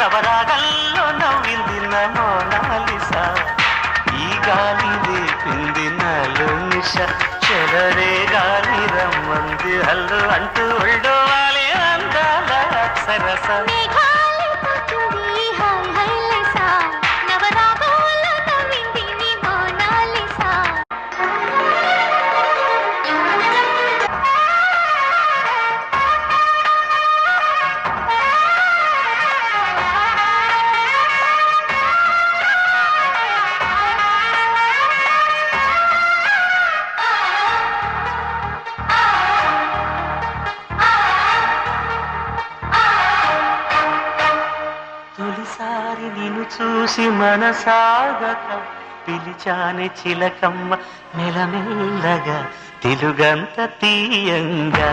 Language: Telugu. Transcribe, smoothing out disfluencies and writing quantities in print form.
నవరాగల్లో నవ్వింది నా మోనాలిసా ఈ గాలి లేపింది నాలో నిష చెలరే గాలి రమ్మంది హల్లు అంటూ ఒళ్ళో వాలే అందాల అక్షరస తొలిసారి నిన్ను చూసి మనసాగక పిలిచాని చిలకమ్మ మెలమెల్లగా తెలుగంత తీయంగా